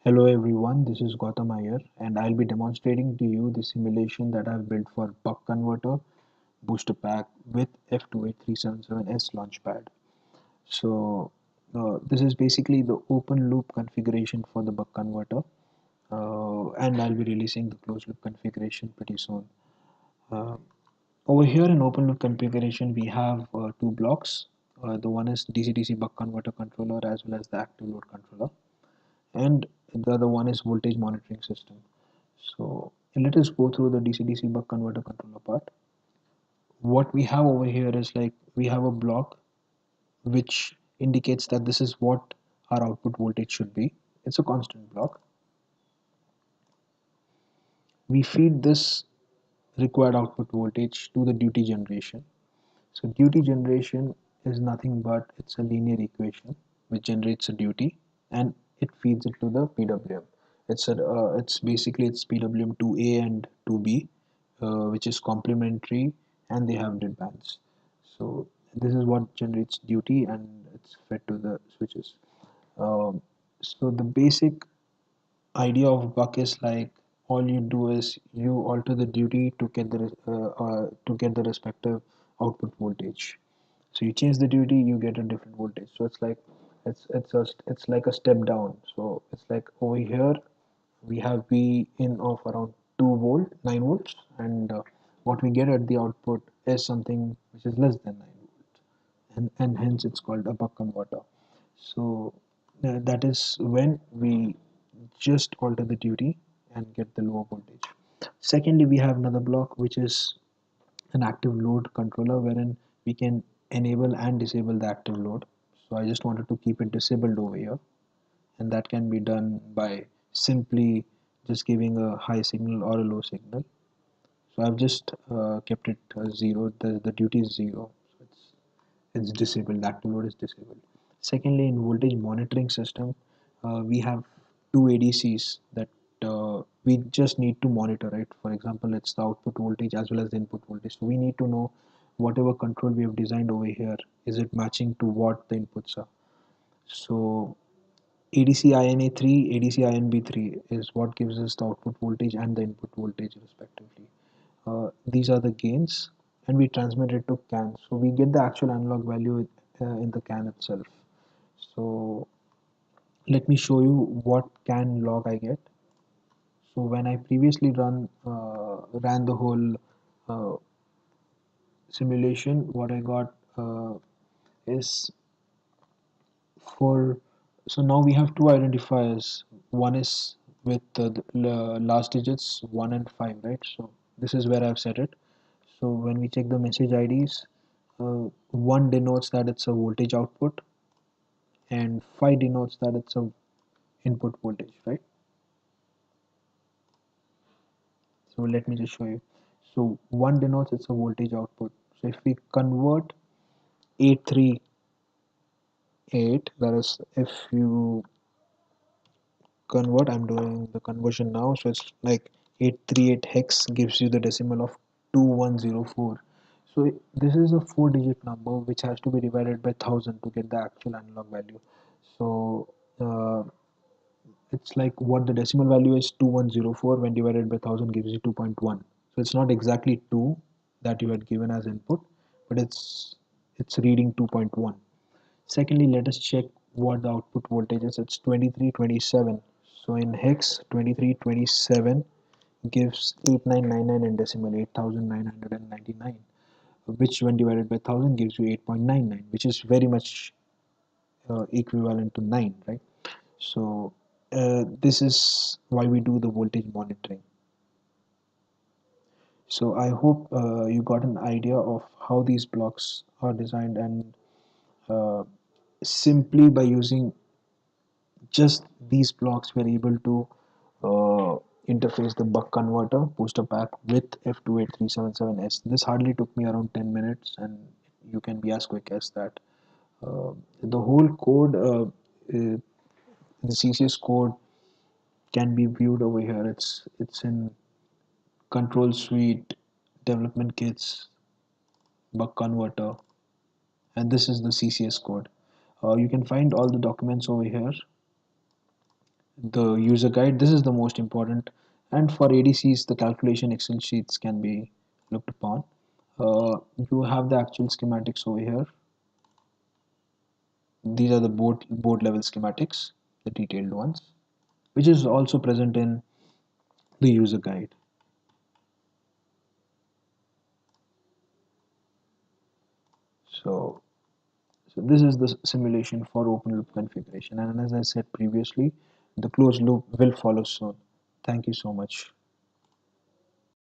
Hello everyone, this is Gautam Iyer and I'll be demonstrating to you the simulation that I've built for buck converter booster pack with F28377S Launchpad. This is basically the open loop configuration for the buck converter, and I'll be releasing the closed loop configuration pretty soon. Uh, Over here in open loop configuration we have two blocks. The one is DC-DC buck converter controller as well as the active load controller, and the other one is voltage monitoring system. So let us go through the DC-DC buck converter controller part. What we have over here is like we have a block which indicates that this is what our output voltage should be. It's a constant block. We feed this required output voltage to the duty generation. So duty generation is nothing but it's a linear equation which generates a duty and it feeds it to the PWM. It's basically it's PWM 2A and 2B, which is complementary and they have dead bands. So this is what generates duty and it's fed to the switches. So the basic idea of buck is like all you do is you alter the duty to get the respective output voltage. So you change the duty, you get a different voltage. So it's like it's like a step down. So it's like over here we have V in of around 2 volt 9 volts, and what we get at the output is something which is less than 9 volts, and hence it's called a buck converter. So that is when we just alter the duty and get the lower voltage. Secondly, we have another block which is an active load controller wherein we can enable and disable the active load. So I just wanted to keep it disabled over here, and that can be done by simply just giving a high signal or a low signal. So I've just kept it zero. The duty is zero. So it's disabled. The active load is disabled. Secondly, in voltage monitoring system, we have two ADCs that we just need to monitor, right? For example, it's the output voltage as well as the input voltage. So we need to know whatever control we have designed over here, is it matching to what the inputs are. So ADC INA3, ADC INB3 is what gives us the output voltage and the input voltage respectively. These are the gains, and we transmit it to CAN. So we get the actual analog value in the CAN itself. So let me show you what CAN log I get. So when I previously ran the whole uh, simulation, what I got is for so now we have two identifiers. One is with the last digits 1 and 5, right? So this is where I've set it. So when we check the message IDs, 1 denotes that it's a voltage output and 5 denotes that it's a input voltage, right? So let me just show you. So 1 denotes it's a voltage output. So if we convert 838, that is, if you convert, I'm doing the conversion now, so it's like 838 hex gives you the decimal of 2104. So this is a 4-digit number which has to be divided by 1000 to get the actual analog value. So it's like what the decimal value is 2104 when divided by 1000 gives you 2.1. So it's not exactly 2 that you had given as input, but it's reading 2.1. Secondly, let us check what the output voltage is. It's 2327. So in hex, 2327 gives 8999 in decimal, 8999, which when divided by 1000 gives you 8.99, which is very much equivalent to 9, right? So this is why we do the voltage monitoring. So I hope you got an idea of how these blocks are designed, and uh, simply by using just these blocks we're able to interface the buck converter booster pack with F28377S. This hardly took me around 10 minutes, and you can be as quick as that. The whole code, the CCS code, can be viewed over here. It's in control suite, development kits, buck converter, and this is the CCS code. You can find all the documents over here. the user guide. This is the most important, and for ADCs the calculation Excel sheets can be looked upon. You have the actual schematics over here. These are the board level schematics, the detailed ones, which is also present in the user guide. So, so this is the simulation for open loop configuration, and as I said previously, the closed loop will follow soon. Thank you so much.